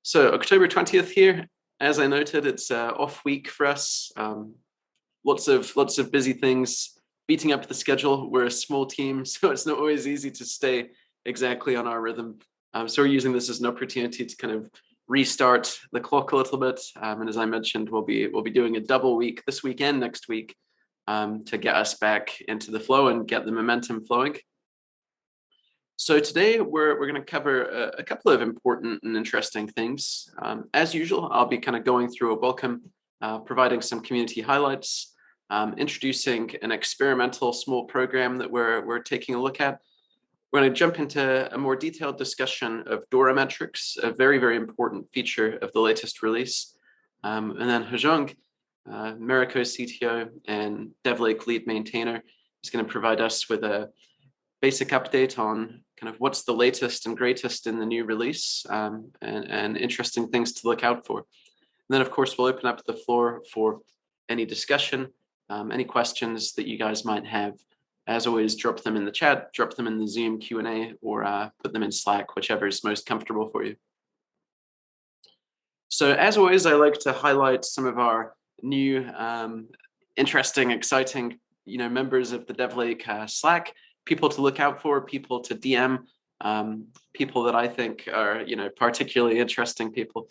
So October 20th here, as I noted, it's off week for us. Lots of busy things, beating up the schedule. We're a small team, so it's not always easy to stay exactly on our rhythm. So we're using this as an opportunity to kind of restart the clock a little bit. And as I mentioned, we'll be doing a double week this weekend, next week, to get us back into the flow and get the momentum flowing. So today we're going to cover a couple of important and interesting things. As usual, I'll be kind of going through a welcome, providing some community highlights, introducing an experimental small program that we're taking a look at. We're going to jump into a more detailed discussion of DORA Metrics, a very, very important feature of the latest release. And then Hajong, Merico CTO and DevLake lead maintainer, is going to provide us with a basic update on kind of what's the latest and greatest in the new release, and interesting things to look out for. And then, of course, we'll open up the floor for any discussion, any questions that you guys might have. As always, drop them in the chat, drop them in the Zoom Q&A, or put them in Slack, whichever is most comfortable for you. So as always, I like to highlight some of our new, interesting, exciting, members of the DevLake Slack. People to look out for, people to DM, people that I think are, particularly interesting people.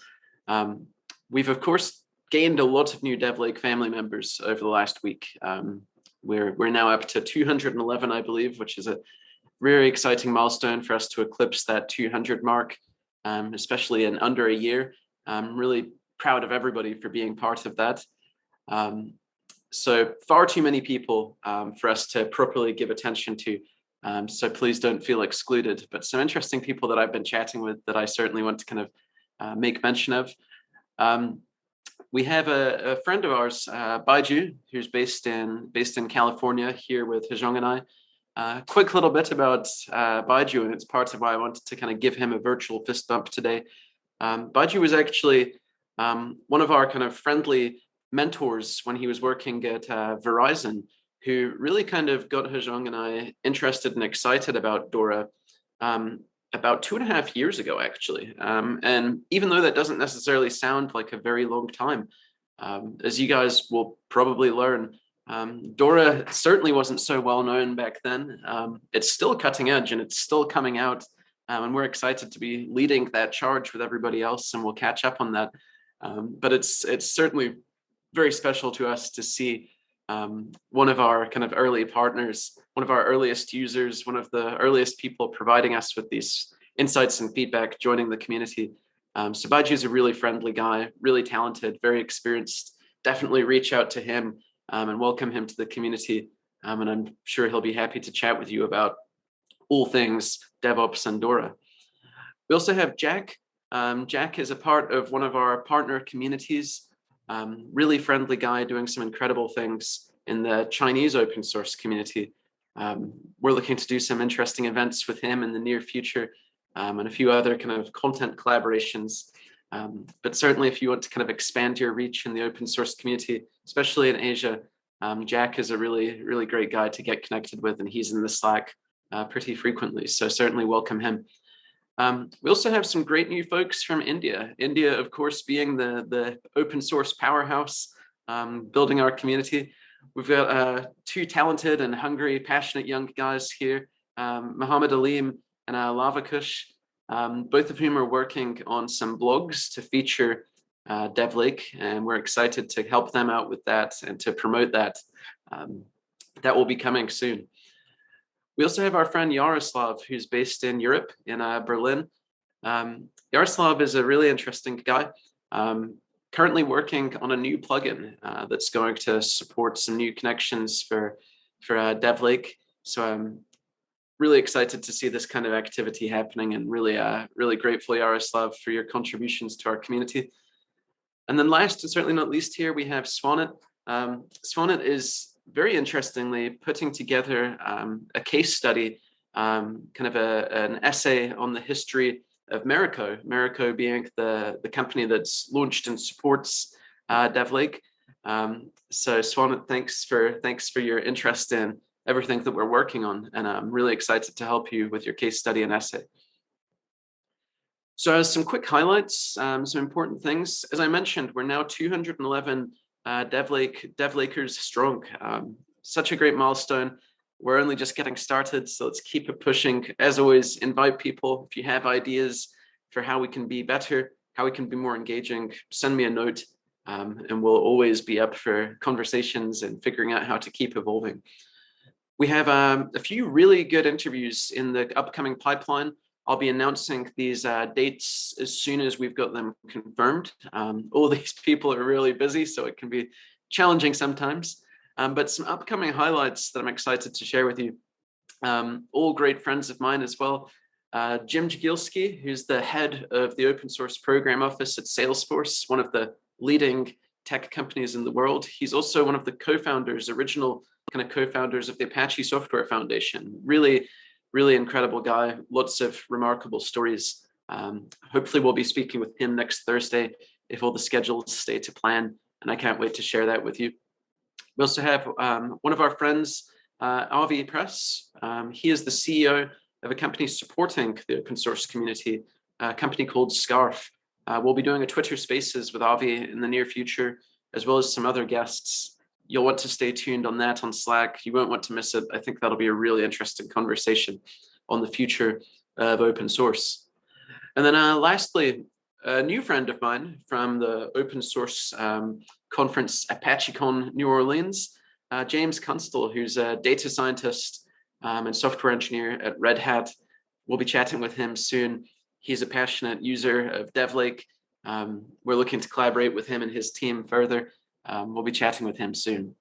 We've, of course, gained a lot of new DevLake family members over the last week. We're now up to 211, I believe, which is a very exciting milestone for us to eclipse that 200 mark, especially in under a year. I'm really proud of everybody for being part of that. So far too many people for us to properly give attention to. So please don't feel excluded. But some interesting people that I've been chatting with that I certainly want to kind of make mention of. We have a friend of ours, Baiju, who's based in California, here with Hajong and I. Quick little bit about Baiju, and it's part of why I wanted to kind of give him a virtual fist bump today. Baiju was actually one of our kind of friendly mentors when he was working at Verizon, who really kind of got Hajong and I interested and excited about DORA about 2.5 years ago, actually. And even though that doesn't necessarily sound like a very long time, as you guys will probably learn, DORA certainly wasn't so well known back then. It's still cutting edge and it's still coming out. And we're excited to be leading that charge with everybody else, and we'll catch up on that. But it's certainly very special to us to see one of our kind of early partners, one of our earliest users, one of the earliest people providing us with these insights and feedback, joining the community. So Baiju is a really friendly guy, really talented, very experienced. Definitely reach out to him and welcome him to the community. And I'm sure he'll be happy to chat with you about all things DevOps and DORA. We also have Jack. Jack is a part of one of our partner communities. Really friendly guy doing some incredible things in the Chinese open source community. We're looking to do some interesting events with him in the near future, and a few other kind of content collaborations. But certainly if you want to kind of expand your reach in the open source community, especially in Asia, Jack is a really, really great guy to get connected with, and he's in the Slack pretty frequently. So certainly welcome him. We also have some great new folks from India. India, of course, being the open source powerhouse, building our community. We've got two talented and hungry, passionate young guys here, Muhammad Aleem and Lavakush, both of whom are working on some blogs to feature DevLake, and we're excited to help them out with that and to promote that. That will be coming soon. We also have our friend Yaroslav, who's based in Europe, in Berlin. Yaroslav is a really interesting guy, currently working on a new plugin that's going to support some new connections for DevLake. So I'm really excited to see this kind of activity happening, and really grateful, Yaroslav, for your contributions to our community. And then last and certainly not least here, we have Swanit. Swanit is very interestingly putting together a case study, kind of an essay on the history of Merico. Merico being the company that's launched and supports DevLake. So Swanit, thanks for your interest in everything that we're working on, and I'm really excited to help you with your case study and essay. So as some quick highlights, some important things. As I mentioned, we're now 211 DevLakers strong. Such a great milestone. We're only just getting started, so let's keep it pushing. As always, invite people. If you have ideas for how we can be better, how we can be more engaging, send me a note, and we'll always be up for conversations and figuring out how to keep evolving. We have a few really good interviews in the upcoming pipeline. I'll be announcing these dates as soon as we've got them confirmed. All these people are really busy, so it can be challenging sometimes. But some upcoming highlights that I'm excited to share with you. All great friends of mine as well. Jim Jagielski, who's the head of the open source program office at Salesforce, one of the leading tech companies in the world. He's also one of the co-founders, original kind of co-founders of the Apache Software Foundation. Really, really incredible guy. Lots of remarkable stories. Hopefully we'll be speaking with him next Thursday if all the schedules stay to plan, and I can't wait to share that with you. We also have one of our friends, Avi Press. He is the CEO of a company supporting the open source community, a company called Scarf. We'll be doing a Twitter Spaces with Avi in the near future, as well as some other guests. You'll want to stay tuned on that on Slack. You won't want to miss it. I think that'll be a really interesting conversation on the future of open source. And then lastly, a new friend of mine from the open source conference, ApacheCon New Orleans, James Kunstler, who's a data scientist and software engineer at Red Hat. We'll be chatting with him soon. He's a passionate user of DevLake. We're looking to collaborate with him and his team further. We'll be chatting with him soon.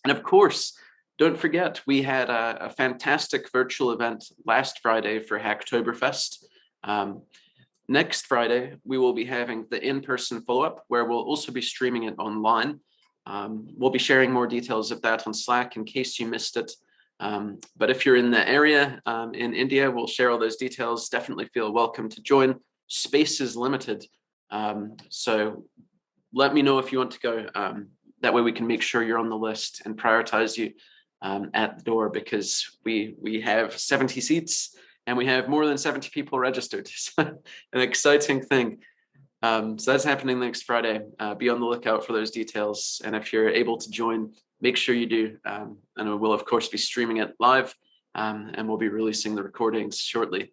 And of course, don't forget, we had a fantastic virtual event last Friday for Hacktoberfest. Next Friday, we will be having the in-person follow-up where we'll also be streaming it online. We'll be sharing more details of that on Slack in case you missed it. But if you're in the area in India, we'll share all those details. Definitely feel welcome to join. Space is limited. So let me know if you want to go. That way we can make sure you're on the list and prioritize you at the door, because we have 70 seats and we have more than 70 people registered. So an exciting thing. So that's happening next Friday. Be on the lookout for those details. And if you're able to join, make sure you do. And we'll, of course, be streaming it live, and we'll be releasing the recordings shortly.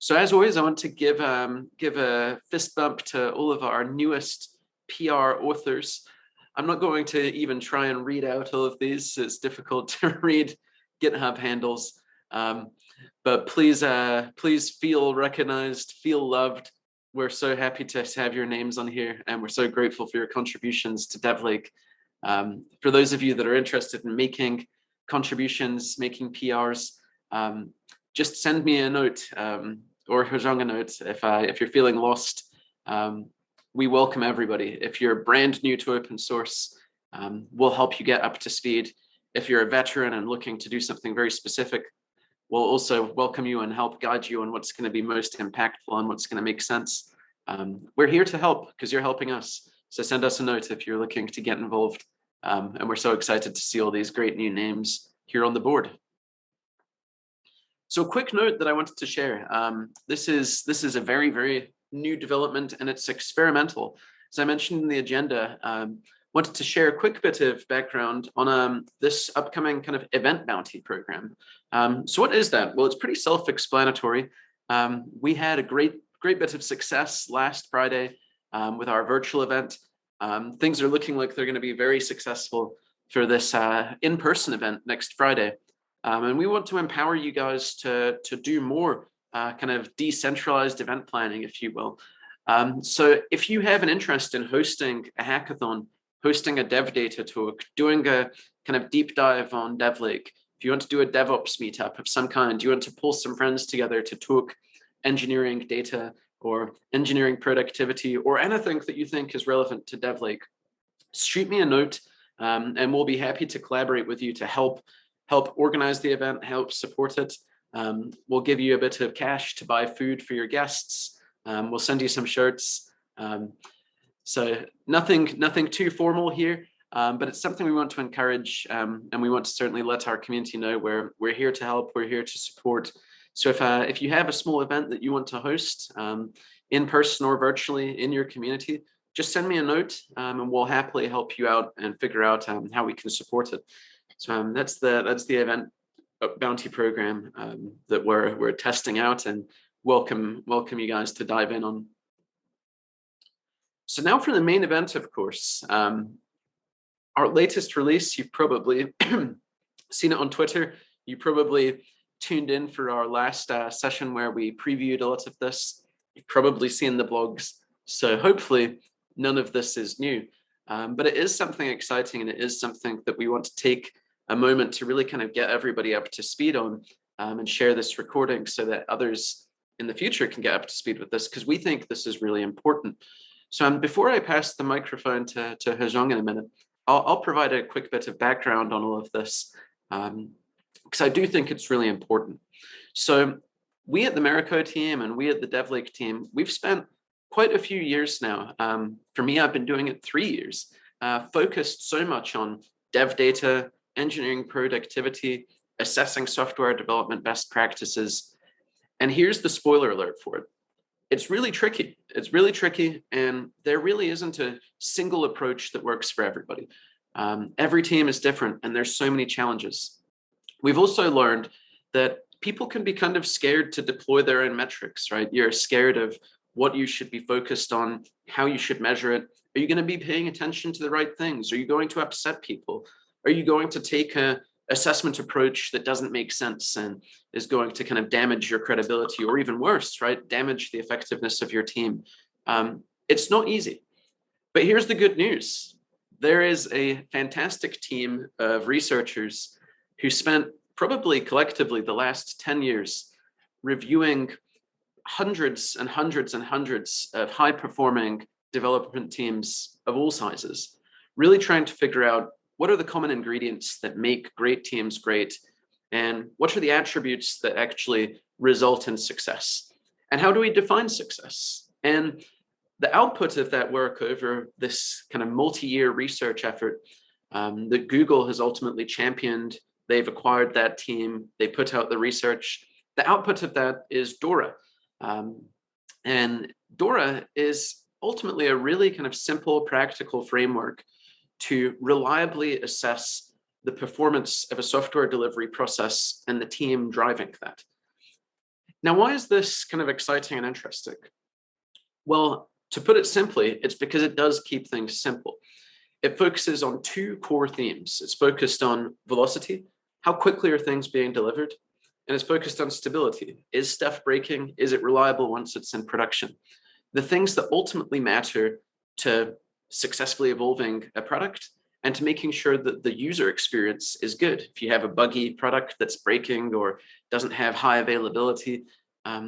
So as always, I want to give a fist bump to all of our newest PR authors. I'm not going to even try and read out all of these. It's difficult to read GitHub handles. But please feel recognized, feel loved. We're so happy to have your names on here, and we're so grateful for your contributions to DevLake. For those of you that are interested in making contributions, making PRs, just send me a note or Hojong a note if you're feeling lost. We welcome everybody. If you're brand new to open source, we'll help you get up to speed. If you're a veteran and looking to do something very specific, we'll also welcome you and help guide you on what's going to be most impactful and what's going to make sense. We're here to help because you're helping us. So send us a note if you're looking to get involved. And we're so excited to see all these great new names here on the board. So a quick note that I wanted to share. This is a very, very new development, and it's experimental. As I mentioned in the agenda, wanted to share a quick bit of background on this upcoming kind of event bounty program. So what is that? Well, it's pretty self-explanatory. We had a great bit of success last Friday with our virtual event. Things are looking like they're going to be very successful for this in-person event next Friday. And we want to empower you guys to do more kind of decentralized event planning, if you will. So if you have an interest in hosting a hackathon, hosting a dev data talk, doing a kind of deep dive on DevLake, if you want to do a DevOps meetup of some kind, you want to pull some friends together to talk engineering data or engineering productivity or anything that you think is relevant to DevLake, shoot me a note, and we'll be happy to collaborate with you to help organize the event, help support it. We'll give you a bit of cash to buy food for your guests. We'll send you some shirts. So nothing too formal here, but it's something we want to encourage, and we want to certainly let our community know we're here to help, we're here to support. So if you have a small event that you want to host in person or virtually in your community, just send me a note and we'll happily help you out and figure out how we can support it. So that's the event bounty program that we're testing out, and welcome you guys to dive in on. So now for the main event, of course, our latest release. You've probably seen it on Twitter. You probably tuned in for our last session where we previewed a lot of this. You've probably seen the blogs. So hopefully none of this is new, but it is something exciting, and it is something that we want to take a moment to really kind of get everybody up to speed on and share this recording so that others in the future can get up to speed with this, because we think this is really important. So before I pass the microphone to Hezhong in a minute, I'll provide a quick bit of background on all of this, because I do think it's really important. So we at the Merico team and we at the DevLake team, we've spent quite a few years now. For me, I've been doing it 3 years, focused so much on dev data, engineering productivity, assessing software development best practices. And here's the spoiler alert for it. It's really tricky. It's really tricky, and there really isn't a single approach that works for everybody. Every team is different, and there's so many challenges. We've also learned that people can be kind of scared to deploy their own metrics, right? You're scared of what you should be focused on, how you should measure it. Are you going to be paying attention to the right things? Are you going to upset people? Are you going to take a assessment approach that doesn't make sense and is going to kind of damage your credibility, or even worse, right? Damage the effectiveness of your team. It's not easy, but here's the good news. There is a fantastic team of researchers who spent probably collectively the last 10 years reviewing hundreds and hundreds and hundreds of high performing development teams of all sizes, really trying to figure out what are the common ingredients that make great teams great, and what are the attributes that actually result in success, and how do we define success? And the output of that work over this kind of multi-year research effort that Google has ultimately championed, they've acquired that team, they put out the research. The output of that is DORA. And DORA is ultimately a really kind of simple, practical framework to reliably assess the performance of a software delivery process and the team driving that. Now, why is this kind of exciting and interesting? Well, to put it simply, it's because it does keep things simple. It focuses on two core themes. It's focused on velocity, how quickly are things being delivered, and it's focused on stability. Is stuff breaking? Is it reliable once it's in production? The things that ultimately matter to successfully evolving a product and to making sure that the user experience is good. If you have a buggy product that's breaking or doesn't have high availability,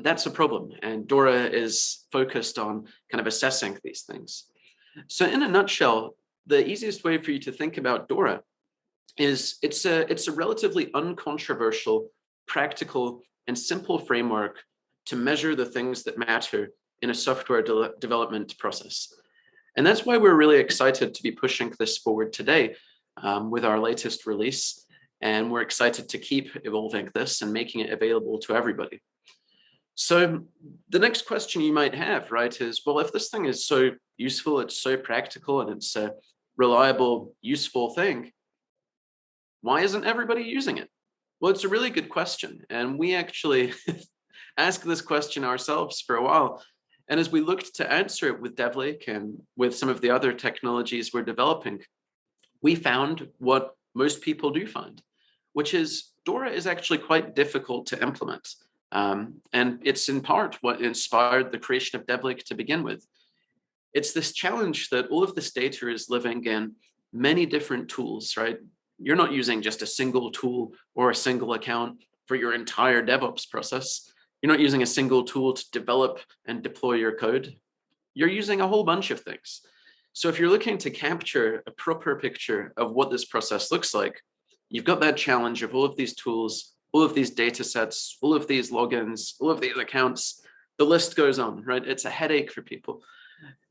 that's a problem. And DORA is focused on kind of assessing these things. So in a nutshell, the easiest way for you to think about DORA is it's a relatively uncontroversial, practical, and simple framework to measure the things that matter in a software development process. And that's why we're really excited to be pushing this forward today with our latest release. And we're excited to keep evolving this and making it available to everybody. So the next question you might have, right, is, well, if this thing is so useful, it's so practical, and it's a reliable, useful thing, why isn't everybody using it? Well, it's a really good question. And we actually asked this question ourselves for a while. And as we looked to answer it with DevLake and with some of the other technologies we're developing, we found what most people do find, which is DORA is actually quite difficult to implement. And it's in part what inspired the creation of DevLake to begin with. It's this challenge that all of this data is living in many different tools, right? You're not using just a single tool or a single account for your entire DevOps process. You're not using a single tool to develop and deploy your code. You're using a whole bunch of things. So if you're looking to capture a proper picture of what this process looks like, you've got that challenge of all of these tools, all of these data sets, all of these logins, all of these accounts. The list goes on, right? It's a headache for people.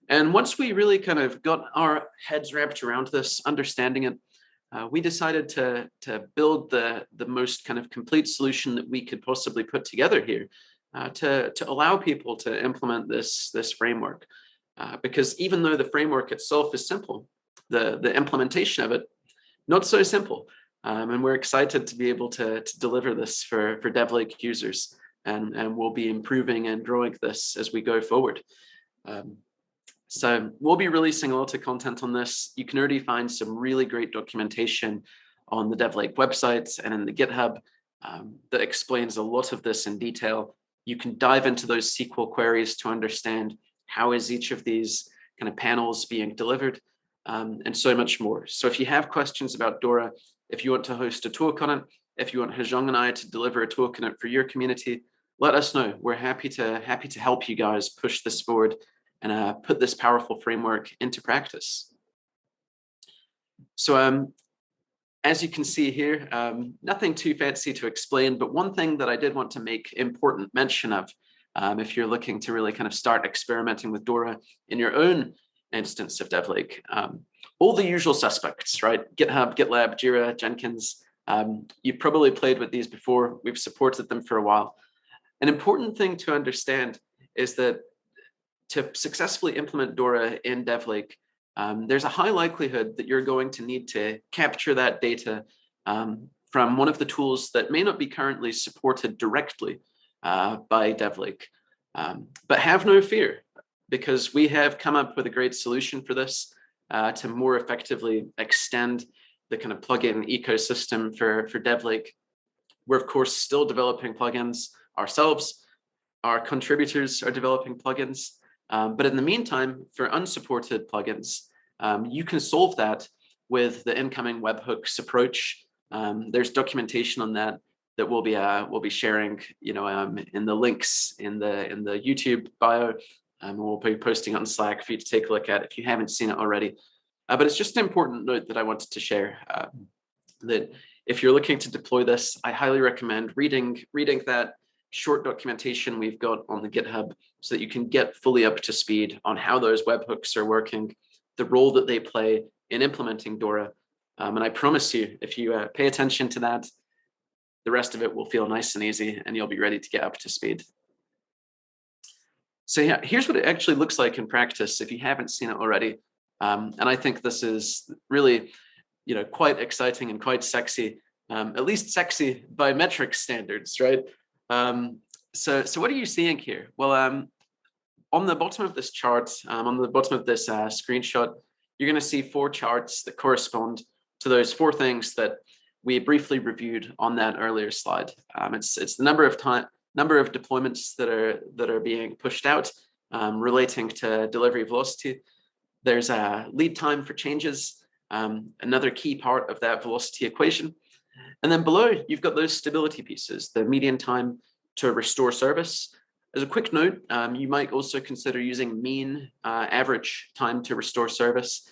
And once we really kind of got our heads wrapped around this, understanding it, we decided to build the most kind of complete solution that we could possibly put together here to allow people to implement this framework. Because even though the framework itself is simple, the implementation of it, not so simple. And we're excited to be able to deliver this for DevLake users, and we'll be improving and growing this as we go forward. So we'll be releasing a lot of content on this. You can already find some really great documentation on the DevLake website and in the GitHub that explains a lot of this in detail. You can dive into those SQL queries to understand how is each of these kind of panels being delivered, and so much more. So if you have questions about DORA, if you want to host a talk on it, if you want Hajong and I to deliver a talk on it for your community, let us know. We're happy to help you guys push this forward and put this powerful framework into practice. So as you can see here, nothing too fancy to explain, but one thing that I did want to make important mention of, if you're looking to really kind of start experimenting with DORA in your own instance of DevLake, all the usual suspects, right? GitHub, GitLab, Jira, Jenkins. You've probably played with these before. We've supported them for a while. An important thing to understand is that to successfully implement DORA in DevLake, there's a high likelihood that you're going to need to capture that data from one of the tools that may not be currently supported directly by DevLake. But have no fear, because we have come up with a great solution for this to more effectively extend the kind of plugin ecosystem for DevLake. We're, of course, still developing plugins ourselves. Our contributors are developing plugins. But in the meantime, for unsupported plugins, you can solve that with the incoming webhooks approach. There's documentation on that we'll be sharing, in the links in the YouTube bio. We'll be posting on Slack for you to take a look at if you haven't seen it already. But it's just an important note that I wanted to share, that if you're looking to deploy this, I highly recommend reading that short documentation we've got on the GitHub so that you can get fully up to speed on how those webhooks are working, the role that they play in implementing DORA. And I promise you, if you pay attention to that, the rest of it will feel nice and easy and you'll be ready to get up to speed. So yeah, here's what it actually looks like in practice if you haven't seen it already. And I think this is really, quite exciting and quite sexy, at least sexy by metrics standards, right? So what are you seeing here? Well, on the bottom of this chart, on the bottom of this screenshot, you're going to see 4 charts that correspond to those 4 things that we briefly reviewed on that earlier slide. It's the number of deployments that are being pushed out, relating to delivery velocity. There's a lead time for changes, another key part of that velocity equation. And then below, you've got those stability pieces, the median time to restore service. As a quick note, you might also consider using mean average time to restore service.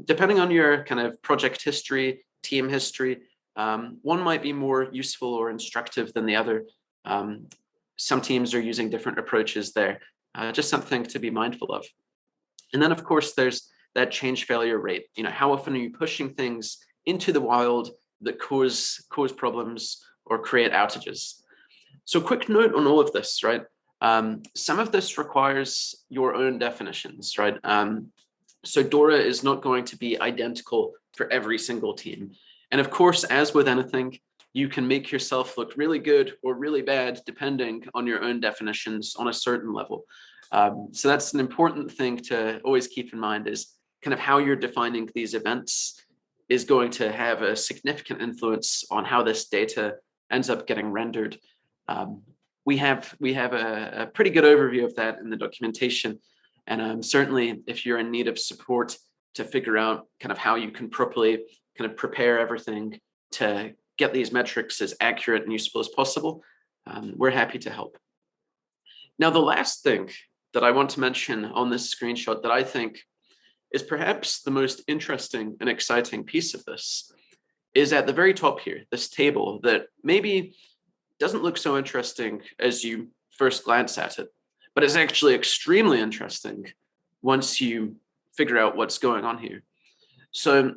Depending on your kind of project history, team history, one might be more useful or instructive than the other. Some teams are using different approaches there, just something to be mindful of. And then, of course, there's that change failure rate. How often are you pushing things into the wild that cause problems or create outages? So quick note on all of this, right? Some of this requires your own definitions, right? So DORA is not going to be identical for every single team. And of course, as with anything, you can make yourself look really good or really bad depending on your own definitions on a certain level. So that's an important thing to always keep in mind, is kind of how you're defining these events is going to have a significant influence on how this data ends up getting rendered. We have a pretty good overview of that in the documentation. And certainly if you're in need of support to figure out kind of how you can properly kind of prepare everything to get these metrics as accurate and useful as possible, we're happy to help. Now, the last thing that I want to mention on this screenshot that I think is perhaps the most interesting and exciting piece of this is at the very top here, this table that maybe doesn't look so interesting as you first glance at it, but it's actually extremely interesting once you figure out what's going on here. So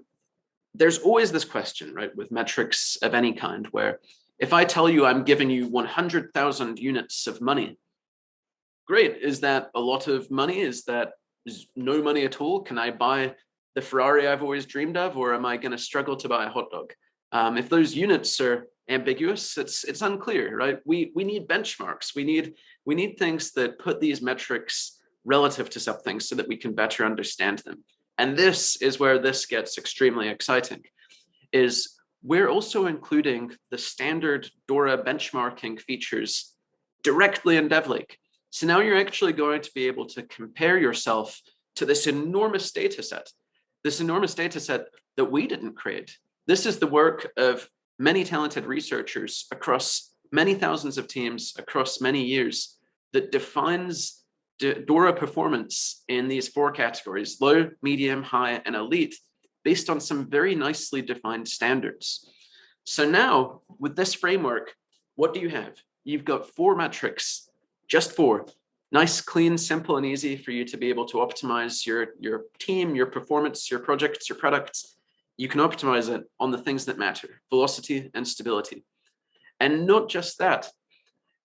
there's always this question, right, with metrics of any kind, where if I tell you I'm giving you 100,000 units of money, great. Is that a lot of money? Is no money at all? Can I buy the Ferrari I've always dreamed of, or am I going to struggle to buy a hot dog? If those units are ambiguous, it's unclear, right? We need benchmarks. We need things that put these metrics relative to something so that we can better understand them. And this is where this gets extremely exciting, is we're also including the standard DORA benchmarking features directly in DevLake. So now you're actually going to be able to compare yourself to this enormous data set that we didn't create. This is the work of many talented researchers across many thousands of teams across many years that defines DORA performance in these 4 categories: low, medium, high, and elite, based on some very nicely defined standards. So now with this framework, what do you have? You've got 4 metrics, just 4. Nice, clean, simple, and easy for you to be able to optimize your team, your performance, your projects, your products. You can optimize it on the things that matter: velocity and stability. And not just that.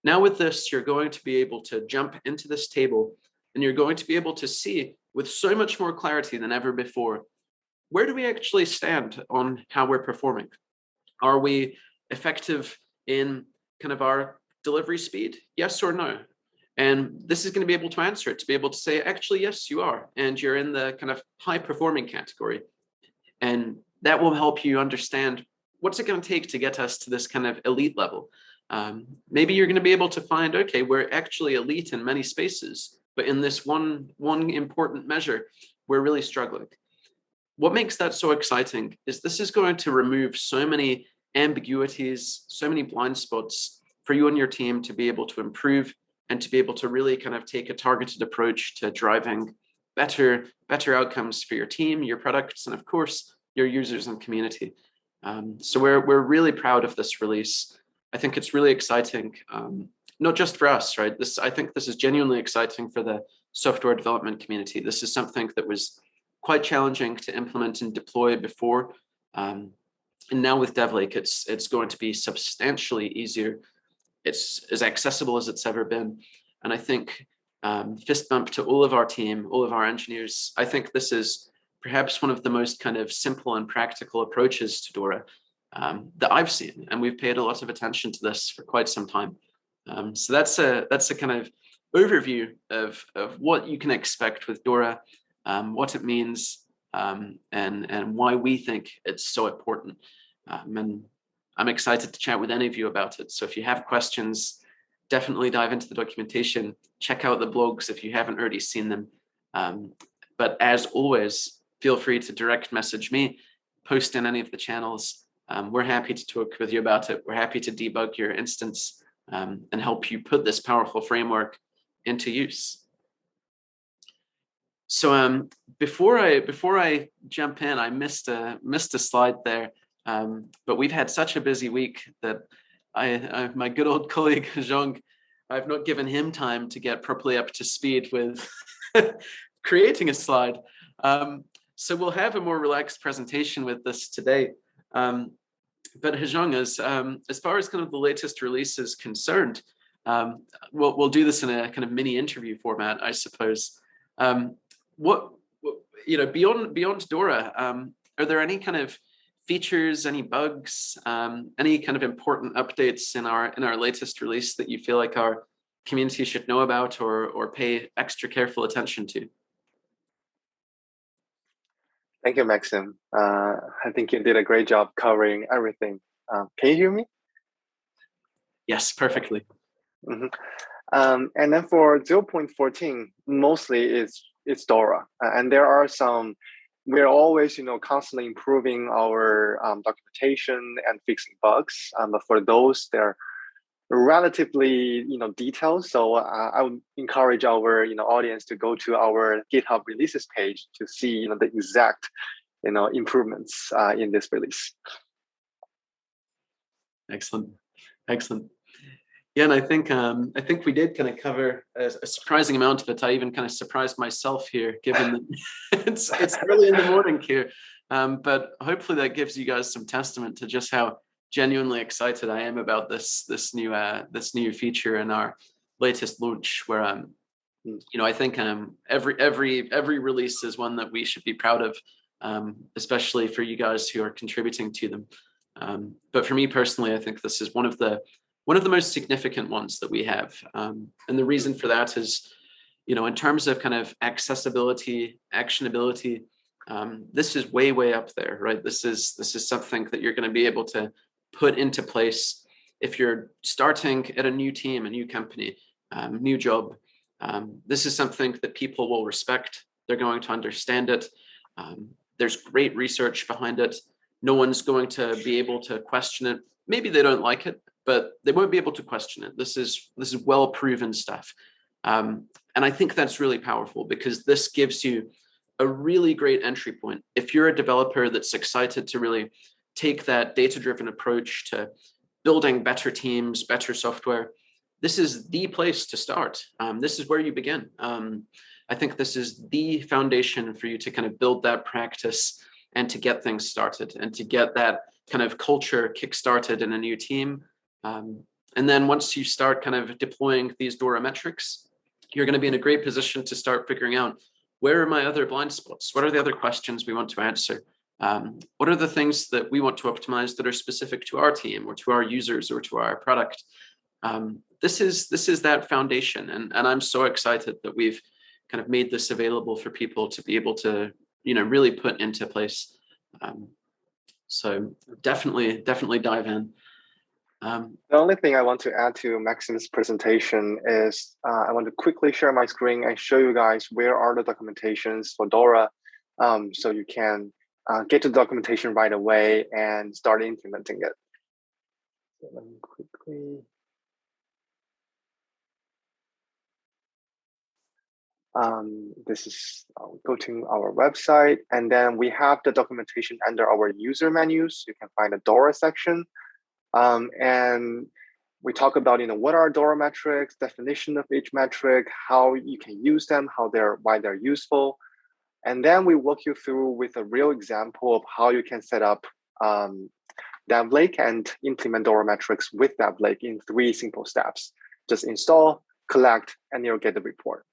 Now with this, you're going to be able to jump into this table, and you're going to be able to see with so much more clarity than ever before, where do we actually stand on how we're performing? Are we effective in kind of our delivery speed? Yes or no? And this is going to be able to answer it, to be able to say, actually, yes, you are. And you're in the kind of high performing category. And that will help you understand what's it going to take to get us to this kind of elite level. Maybe you're going to be able to find, okay, we're actually elite in many spaces, but in this one important measure, we're really struggling. What makes that so exciting is this is going to remove so many ambiguities, so many blind spots for you and your team to be able to improve and to be able to really kind of take a targeted approach to driving better outcomes for your team, your products, and of course, your users and community. So we're really proud of this release. I think it's really exciting, not just for us, right? I think this is genuinely exciting for the software development community. This is something that was quite challenging to implement and deploy before. And now with DevLake, it's going to be substantially easier. It's as accessible as it's ever been. And I think fist bump to all of our team, all of our engineers. I think this is perhaps one of the most kind of simple and practical approaches to DORA that I've seen. And we've paid a lot of attention to this for quite some time. So that's a kind of overview of what you can expect with DORA, what it means, and why we think it's so important. And I'm excited to chat with any of you about it. So if you have questions, definitely dive into the documentation, check out the blogs if you haven't already seen them. But as always, feel free to direct message me, post in any of the channels. We're happy to talk with you about it. We're happy to debug your instance and help you put this powerful framework into use. So before I jump in, I missed a slide there, but we've had such a busy week that my good old colleague Zhong, I've not given him time to get properly up to speed with creating a slide. So we'll have a more relaxed presentation with this today. But Hezhong, as far as kind of the latest release is concerned, we'll do this in a kind of mini interview format, I suppose. What beyond DORA, are there any kind of features, any bugs, any kind of important updates in our latest release that you feel like our community should know about or pay extra careful attention to? Thank you, Maxim. I think you did a great job covering everything. Can you hear me? Yes, perfectly. Mm-hmm. And then for 0.14, mostly it's DORA, and there are some. We're always, constantly improving our documentation and fixing bugs. But for those, they're relatively, detailed. So I would encourage our, audience to go to our GitHub releases page to see, the exact, improvements in this release. Excellent. Yeah, and I think we did kind of cover a surprising amount of it. I even kind of surprised myself here, given that it's early in the morning here. But hopefully that gives you guys some testament to just how genuinely excited I am about this new feature in our latest launch, where I think every release is one that we should be proud of, especially for you guys who are contributing to them. But for me personally, I think this is one of the most significant ones that we have, and the reason for that is, in terms of kind of accessibility, actionability, this is way up there, right? This is something that you're going to be able to put into place if you're starting at a new team, a new company, new job. This is something that people will respect. They're going to understand it. There's great research behind it. No one's going to be able to question it. Maybe they don't like it, but they won't be able to question it. This is well proven stuff. And I think that's really powerful, because this gives you a really great entry point. If you're a developer that's excited to really take that data-driven approach to building better teams, better software, this is the place to start. This is where you begin. I think this is the foundation for you to kind of build that practice and to get things started and to get that kind of culture kickstarted in a new team. And then once you start kind of deploying these DORA metrics, you're going to be in a great position to start figuring out, where are my other blind spots? What are the other questions we want to answer? What are the things that we want to optimize that are specific to our team or to our users or to our product? This is that foundation, and I'm so excited that we've kind of made this available for people to be able to really put into place. So definitely dive in. The only thing I want to add to Maxim's presentation is I want to quickly share my screen and show you guys where are the documentations for DORA, so you can get to the documentation right away and start implementing it. So let me quickly. This is, I'll go to our website, and then we have the documentation under our user menus. You can find a DORA section. And we talk about, what are DORA metrics, definition of each metric, how you can use them, why they're useful. And then we walk you through with a real example of how you can set up DevLake and implement DORA metrics with DevLake in 3 simple steps. Just install, collect, and you'll get the report.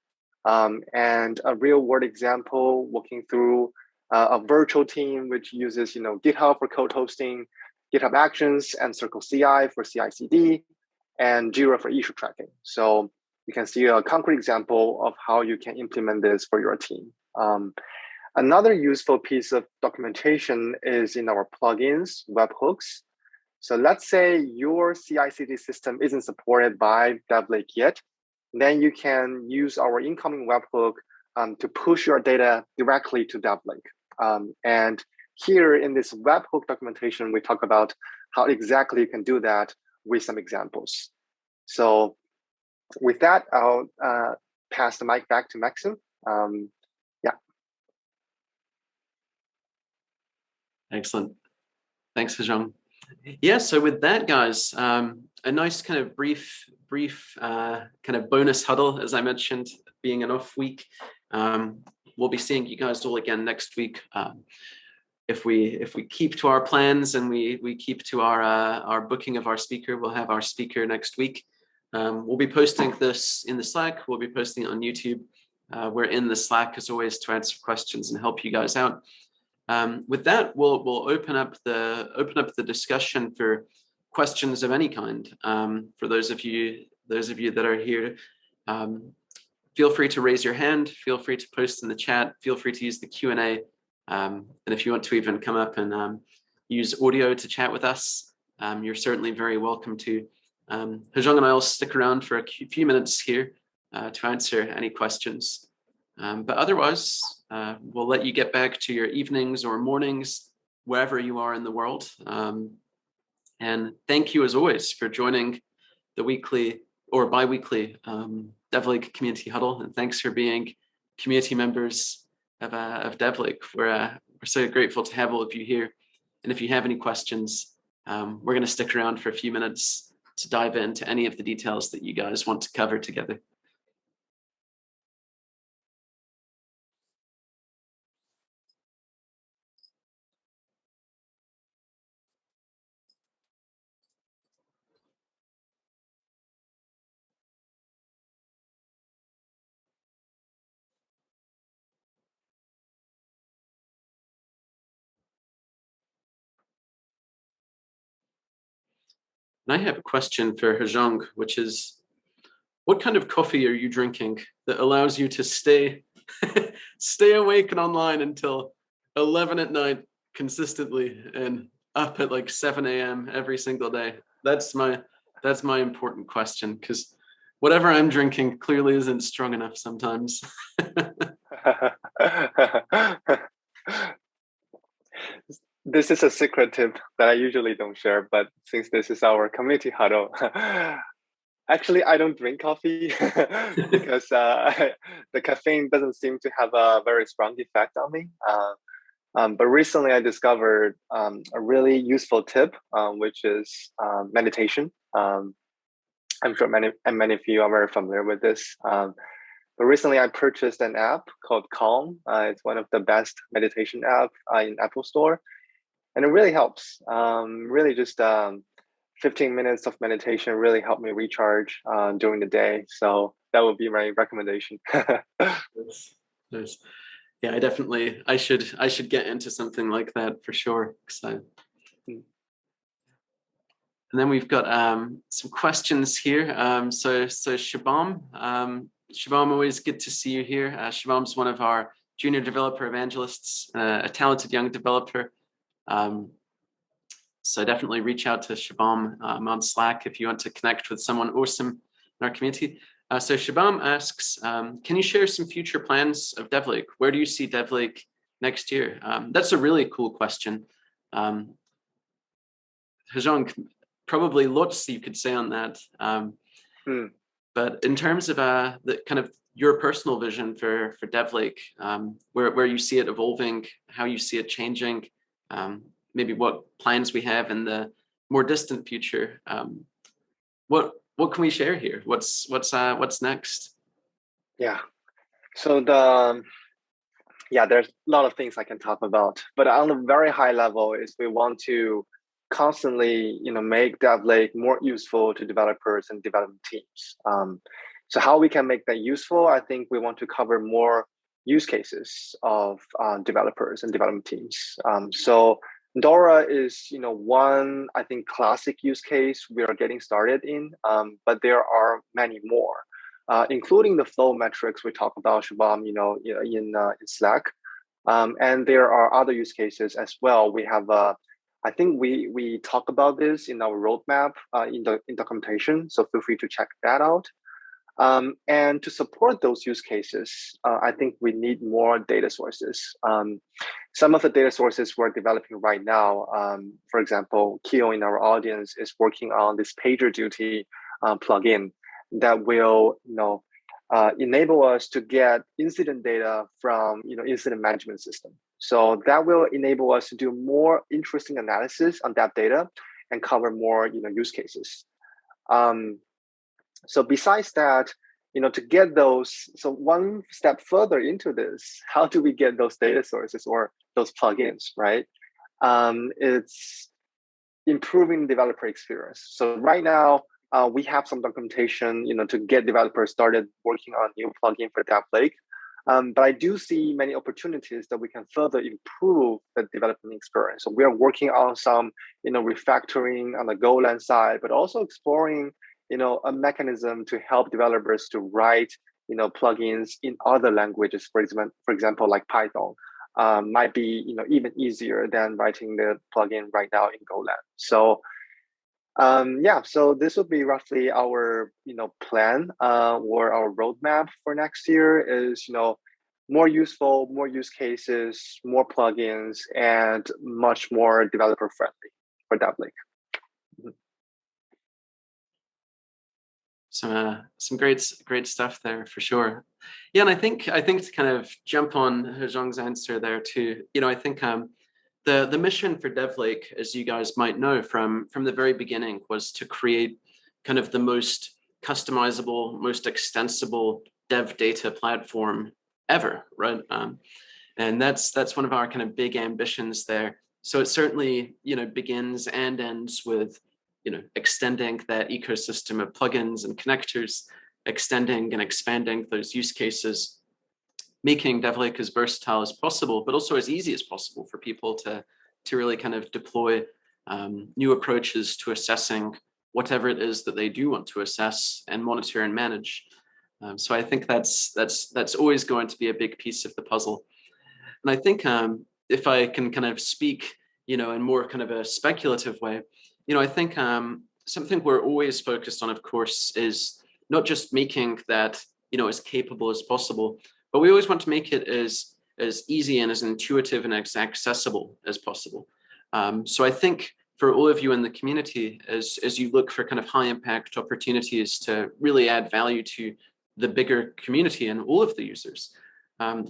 And a real world example, walking through a virtual team, which uses, GitHub for code hosting, GitHub Actions, and Circle CI for CI/CD, and Jira for issue tracking. So you can see a concrete example of how you can implement this for your team. Another useful piece of documentation is in our plugins, webhooks. So let's say your CI/CD system isn't supported by DevLake yet, then you can use our incoming webhook to push your data directly to DevLake. And here in this webhook documentation, we talk about how exactly you can do that with some examples. So with that, I'll pass the mic back to Maxim. Yeah. Excellent. Thanks, Hajong. Yeah, so with that, guys, a nice kind of brief kind of bonus huddle, as I mentioned, being an off week. We'll be seeing you guys all again next week. If we keep to our plans and we keep to our booking of our speaker, we'll have our speaker next week. We'll be posting this in the Slack. We'll be posting it on YouTube. We're in the Slack as always to answer questions and help you guys out. With that, we'll open up the discussion for questions of any kind. For those of you that are here, feel free to raise your hand. Feel free to post in the chat. Feel free to use the Q&A. And if you want to even come up and use audio to chat with us, you're certainly very welcome to. Hajong and I will stick around for a few minutes here to answer any questions. But otherwise, we'll let you get back to your evenings or mornings, wherever you are in the world. And thank you, as always, for joining the weekly or bi-weekly DevLake Community Huddle. And thanks for being community members of DevLake. We're so grateful to have all of you here. And if you have any questions, we're going to stick around for a few minutes to dive into any of the details that you guys want to cover together. And I have a question for Hejong, which is, what kind of coffee are you drinking that allows you to stay awake and online until 11 at night consistently and up at like 7 a.m. every single day? That's my important question, because whatever I'm drinking clearly isn't strong enough sometimes. This is a secret tip that I usually don't share, but since this is our community huddle, actually I don't drink coffee because the caffeine doesn't seem to have a very strong effect on me. But recently I discovered a really useful tip, which is meditation. I'm sure many of you are very familiar with this. But recently I purchased an app called Calm. It's one of the best meditation app in Apple Store. And it really helps. Really just 15 minutes of meditation really helped me recharge during the day. So that would be my recommendation. Nice. Yeah, I should get into something like that for sure. And then we've got some questions here. So Shabam, always good to see you here. Shabam's one of our junior developer evangelists, a talented young developer. So definitely reach out to Shabam on Slack if you want to connect with someone awesome in our community. So Shabam asks, can you share some future plans of DevLake? Where do you see DevLake next year? That's a really cool question. Hejong, probably lots you could say on that. But in terms of the kind of your personal vision for DevLake, where you see it evolving, how you see it changing, maybe what plans we have in the more distant future. What can we share here? What's next? Yeah. So there's a lot of things I can talk about, but on a very high level is we want to constantly, make DevLake more useful to developers and development teams. So how we can make that useful, I think we want to cover more use cases of developers and development teams. So DORA is, one, I think, classic use case we are getting started in, but there are many more, including the flow metrics we talk about, Shabam, in Slack. And there are other use cases as well. We have, I think we talk about this in our roadmap in documentation, so feel free to check that out. And to support those use cases, I think we need more data sources. Some of the data sources we're developing right now, for example, Keo in our audience is working on this PagerDuty plugin that will, enable us to get incident data from, incident management system. So that will enable us to do more interesting analysis on that data and cover more, use cases. So besides that, to get those, so one step further into this, how do we get those data sources or those plugins, right? It's improving developer experience. So right now, we have some documentation, to get developers started working on new plugin for DevLake. But I do see many opportunities that we can further improve the development experience. So we are working on some, refactoring on the Golang side, but also exploring, a mechanism to help developers to write, plugins in other languages, for example, like Python, might be, even easier than writing the plugin right now in Golang. So, so this would be roughly our, plan or our roadmap for next year is, more useful, more use cases, more plugins, and much more developer friendly for DevLake. Some great stuff there for sure. Yeah, and I think to kind of jump on Hejong's answer there too, I think the mission for DevLake, as you guys might know from the very beginning, was to create kind of the most customizable, most extensible dev data platform ever, right? And that's one of our kind of big ambitions there. So it certainly, begins and ends with, extending that ecosystem of plugins and connectors, extending and expanding those use cases, making DevLake as versatile as possible, but also as easy as possible for people to really kind of deploy new approaches to assessing whatever it is that they do want to assess and monitor and manage. So I think that's always going to be a big piece of the puzzle. And I think if I can kind of speak, in more kind of a speculative way, I think something we're always focused on, of course, is not just making that, as capable as possible, but we always want to make it as easy and as intuitive and as accessible as possible. So I think for all of you in the community, as you look for kind of high impact opportunities to really add value to the bigger community and all of the users,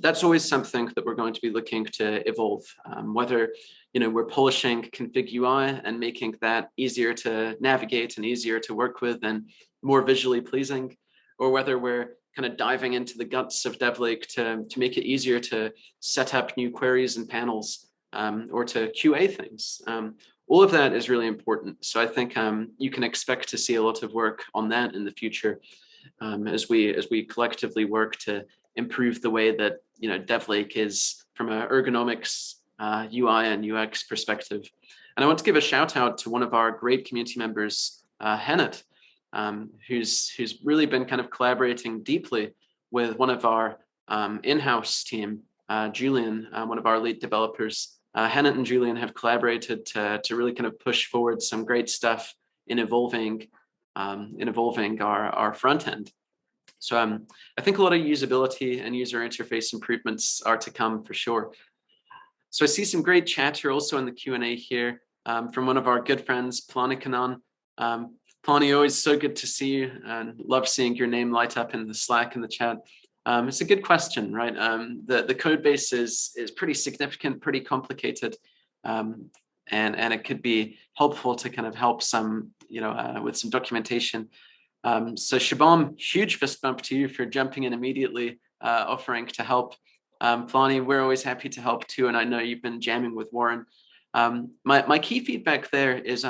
that's always something that we're going to be looking to evolve, whether we're polishing config UI and making that easier to navigate and easier to work with and more visually pleasing, or whether we're kind of diving into the guts of DevLake to make it easier to set up new queries and panels, or to QA things. All of that is really important. So I think you can expect to see a lot of work on that in the future, as we collectively work to improve the way that DevLake is from an ergonomics, UI and UX perspective. And I want to give a shout out to one of our great community members, Hennett, who's really been kind of collaborating deeply with one of our in-house team, Julian, one of our lead developers. Hennett and Julian have collaborated to really kind of push forward some great stuff in evolving our front end. So I think a lot of usability and user interface improvements are to come for sure. So I see some great chatter also in the Q&A here from one of our good friends, Planikanan. Plani, always so good to see you, and love seeing your name light up in the Slack and the chat. It's a good question, right? The code base is pretty significant, pretty complicated, and it could be helpful to kind of help some, with some documentation. So Shabam, huge fist bump to you for jumping in immediately, offering to help. Plani, we're always happy to help too, and I know you've been jamming with Warren. My key feedback there is,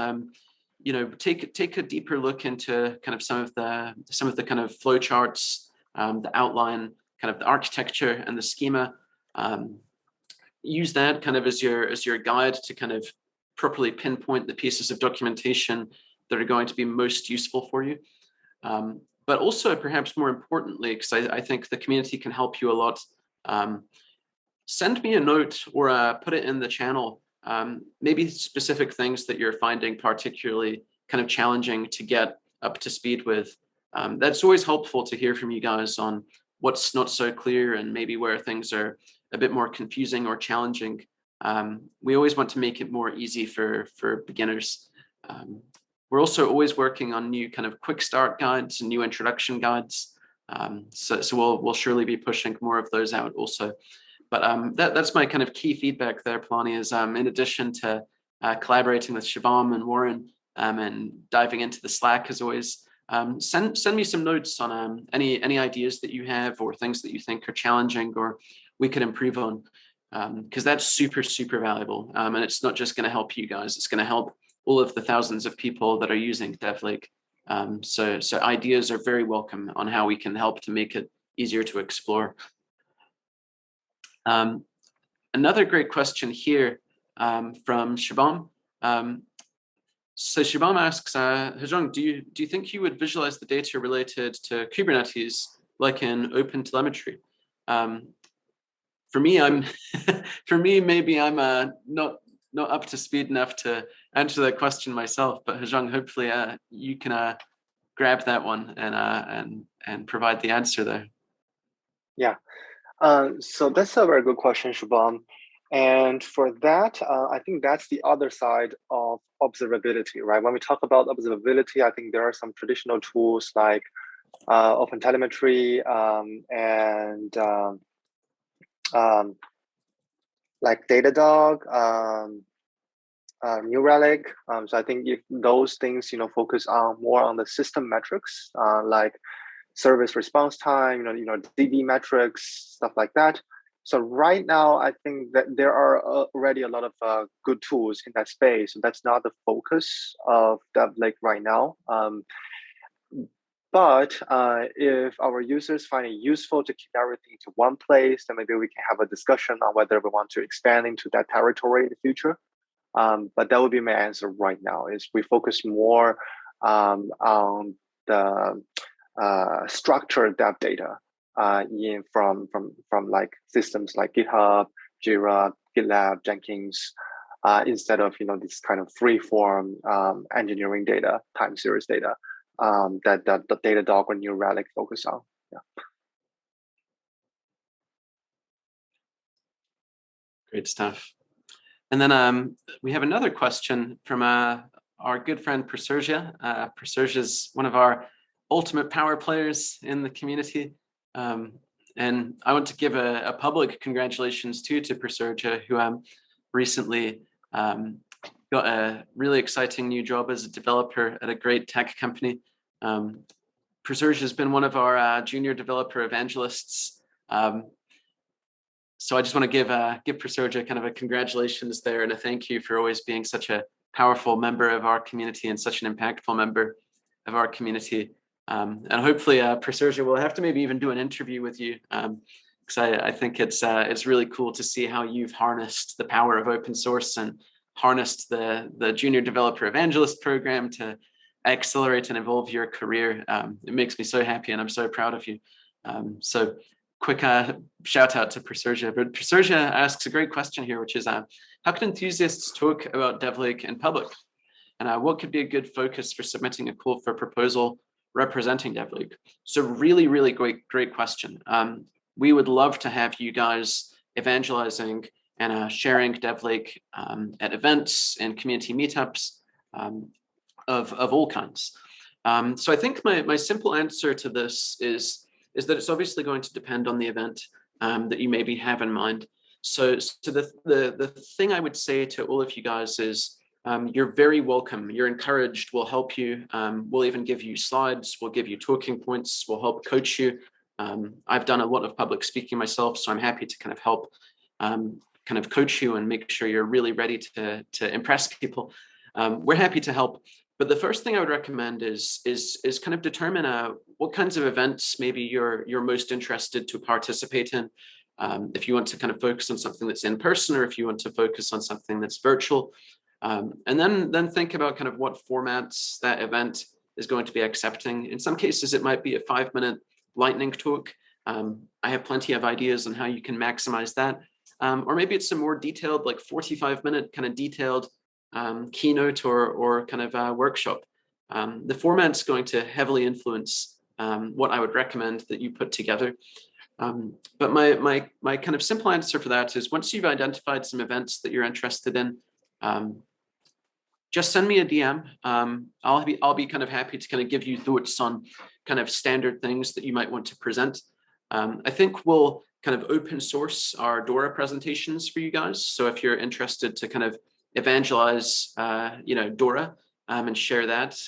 take a deeper look into kind of some of the kind of flow charts, the outline, kind of the architecture and the schema. Use that kind of as your guide to kind of properly pinpoint the pieces of documentation that are going to be most useful for you. But also, perhaps more importantly, because I think the community can help you a lot, send me a note or put it in the channel. Maybe specific things that you're finding particularly kind of challenging to get up to speed with. That's always helpful to hear from you guys on what's not so clear and maybe where things are a bit more confusing or challenging. We always want to make it more easy for beginners. We're also always working on new kind of quick start guides and new introduction guides. So we'll surely be pushing more of those out also. But that's my kind of key feedback there, Plani, is in addition to collaborating with Shabam and Warren and diving into the Slack as always, send me some notes on any ideas that you have or things that you think are challenging or we could improve on, because that's super, super valuable. And it's not just going to help you guys, it's going to help all of the thousands of people that are using DevLake. So ideas are very welcome on how we can help to make it easier to explore. Another great question here from Shabam. So Shabam asks, Hezhong, do you think you would visualize the data related to Kubernetes like in OpenTelemetry? For me, maybe I'm not up to speed enough to answer that question myself. But Hezhong, hopefully you can grab that one and provide the answer there. Yeah. So that's a very good question, Shubham. And for that, I think that's the other side of observability, right? When we talk about observability, I think there are some traditional tools like OpenTelemetry and like Datadog, New Relic. So I think if those things, focus on more on the system metrics, like service response time, DB metrics, stuff like that. So right now, I think that there are already a lot of good tools in that space. So that's not the focus of DevLake right now. But if our users find it useful to keep everything to one place, then maybe we can have a discussion on whether we want to expand into that territory in the future. But that would be my answer right now, is we focus more on the structured dev data from like systems like GitHub, Jira, GitLab, Jenkins, instead of this kind of free form engineering data, time series data that the Datadog or New Relic focus on. Yeah. Great stuff. And then we have another question from our good friend Prasurja. Prasurja is one of our ultimate power players in the community. And I want to give a public congratulations to Prasurja, who recently got a really exciting new job as a developer at a great tech company. Prasurja has been one of our junior developer evangelists. So I just want to give Prasurja kind of a congratulations there and a thank you for always being such a powerful member of our community and such an impactful member of our community. And hopefully Prasurja will have to maybe even do an interview with you, because I think it's really cool to see how you've harnessed the power of open source and harnessed the junior developer evangelist program to accelerate and evolve your career. It makes me so happy and I'm so proud of you. So quick shout out to Prasurja. But Prasurja asks a great question here, which is how can enthusiasts talk about DevLake in public? And what could be a good focus for submitting a call for proposal representing DevLake? So really, really great question. We would love to have you guys evangelizing and sharing DevLake at events and community meetups of all kinds. So I think my simple answer to this is that it's obviously going to depend on the event that you maybe have in mind. So the thing I would say to all of you guys is you're very welcome. You're encouraged. We'll help you. We'll even give you slides. We'll give you talking points. We'll help coach you. I've done a lot of public speaking myself, so I'm happy to kind of help kind of coach you and make sure you're really ready to impress people. We're happy to help. But the first thing I would recommend is kind of determine what kinds of events maybe you're most interested to participate in. If you want to kind of focus on something that's in person, or if you want to focus on something that's virtual, and then think about kind of what formats that event is going to be accepting. In some cases, it might be a 5-minute lightning talk. I have plenty of ideas on how you can maximize that. Or maybe it's a more detailed, like 45-minute kind of detailed keynote or kind of workshop. The format's going to heavily influence what I would recommend that you put together. But my kind of simple answer for that is, once you've identified some events that you're interested in, just send me a DM. I'll be kind of happy to kind of give you thoughts on kind of standard things that you might want to present. I think we'll kind of open source our DORA presentations for you guys. So if you're interested to kind of evangelize, DORA and share that,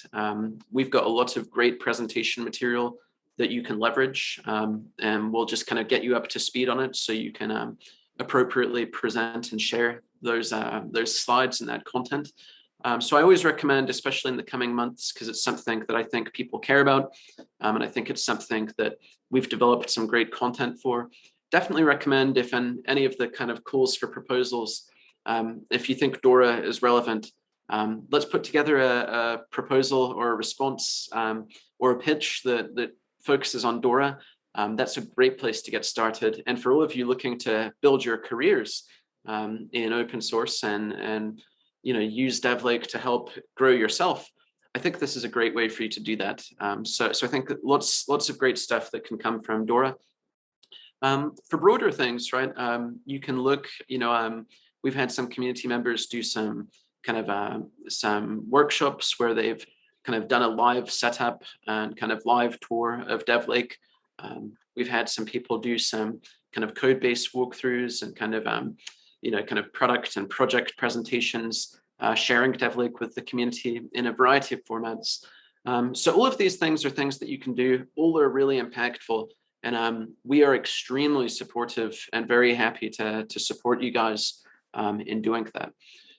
we've got a lot of great presentation material that you can leverage, and we'll just kind of get you up to speed on it so you can appropriately present and share those slides and that content. So I always recommend, especially in the coming months, because it's something that I think people care about, and I think it's something that we've developed some great content for. Definitely recommend, if in any of the kind of calls for proposals, if you think DORA is relevant, let's put together a proposal or a response or a pitch that focuses on DORA. That's a great place to get started. And for all of you looking to build your careers in open source and use DevLake to help grow yourself, I think this is a great way for you to do that. So I think that lots of great stuff that can come from DORA. For broader things, right? You can look, we've had some community members do some kind of some workshops where they've kind of done a live setup and kind of live tour of DevLake. We've had some people do some kind of code-based walkthroughs and kind of, kind of product and project presentations, sharing DevLake with the community in a variety of formats. So all of these things are things that you can do. All are really impactful. And we are extremely supportive and very happy to support you guys in doing that.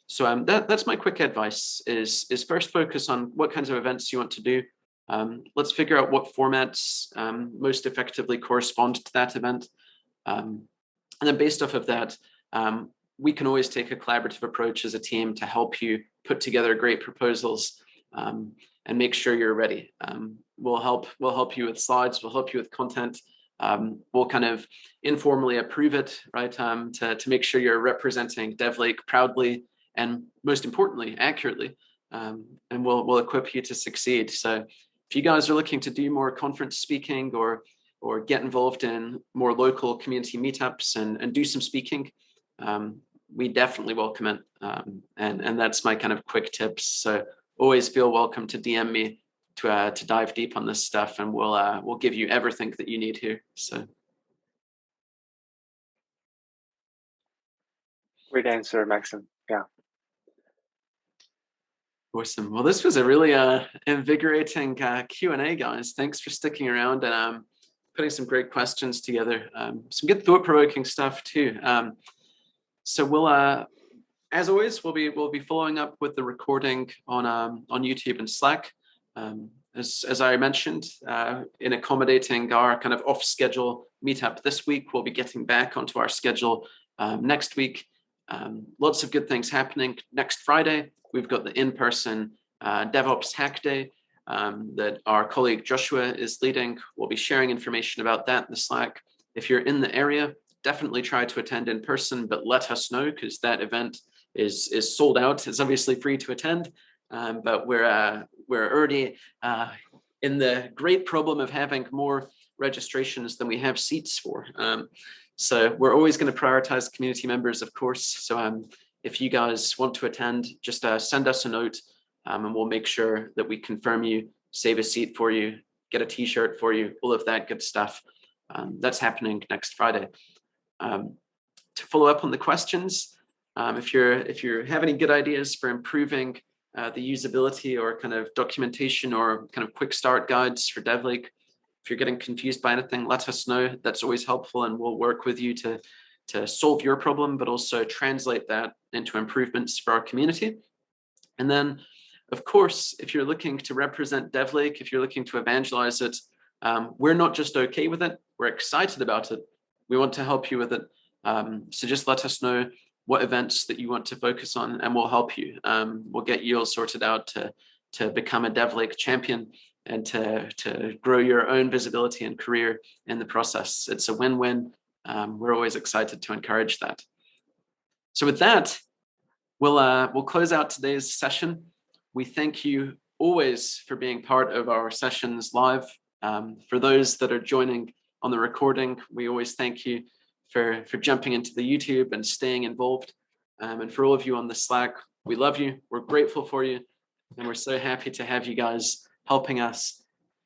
So that's my quick advice is first focus on what kinds of events you want to do. Let's figure out what formats most effectively correspond to that event. And then based off of that, we can always take a collaborative approach as a team to help you put together great proposals. And make sure you're ready. We'll help you with slides, we'll help you with content. We'll kind of informally approve it, right? To make sure you're representing DevLake proudly and most importantly, accurately. And we'll equip you to succeed. So if you guys are looking to do more conference speaking or get involved in more local community meetups and do some speaking, we definitely welcome it. And that's my kind of quick tips. So always feel welcome to DM me to dive deep on this stuff, and we'll give you everything that you need here. So Great answer, Maxim. Yeah. Awesome. Well, this was a really invigorating Q&A, guys. Thanks for sticking around and putting some great questions together. Some good thought-provoking stuff too. So we'll, as always, we'll be following up with the recording on YouTube and Slack. As I mentioned, in accommodating our kind of off-schedule meetup this week, we'll be getting back onto our schedule next week. Lots of good things happening. Next Friday, we've got the in-person DevOps Hack Day that our colleague Joshua is leading. We'll be sharing information about that in the Slack. If you're in the area, definitely try to attend in person, but let us know, because that event is sold out. It's obviously free to attend, but we're already in the great problem of having more registrations than we have seats for. So we're always going to prioritize community members, of course. So if you guys want to attend, just send us a note and we'll make sure that we confirm you, save a seat for you, get a t-shirt for you, all of that good stuff. That's happening next Friday. To follow up on the questions, if you have any good ideas for improving the usability or kind of documentation or kind of quick start guides for DevLake, if you're getting confused by anything, let us know. That's always helpful, and we'll work with you to solve your problem, but also translate that into improvements for our community. And then, of course, if you're looking to represent DevLake, if you're looking to evangelize it, we're not just okay with it, we're excited about it. We want to help you with it. So just let us know what events that you want to focus on, and we'll help you. We'll get you all sorted out to become a DevLake champion and to grow your own visibility and career in the process. It's a win-win. We're always excited to encourage that. So with that, we'll close out today's session. We thank you always for being part of our sessions live. For those that are joining on the recording, we always thank you for jumping into the YouTube and staying involved. And for all of you on the Slack, we love you. We're grateful for you. And we're so happy to have you guys helping us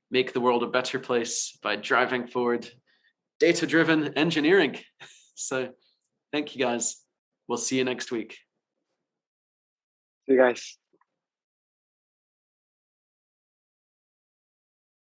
make the world a better place by driving forward data-driven engineering. So thank you guys. We'll see you next week. See you guys.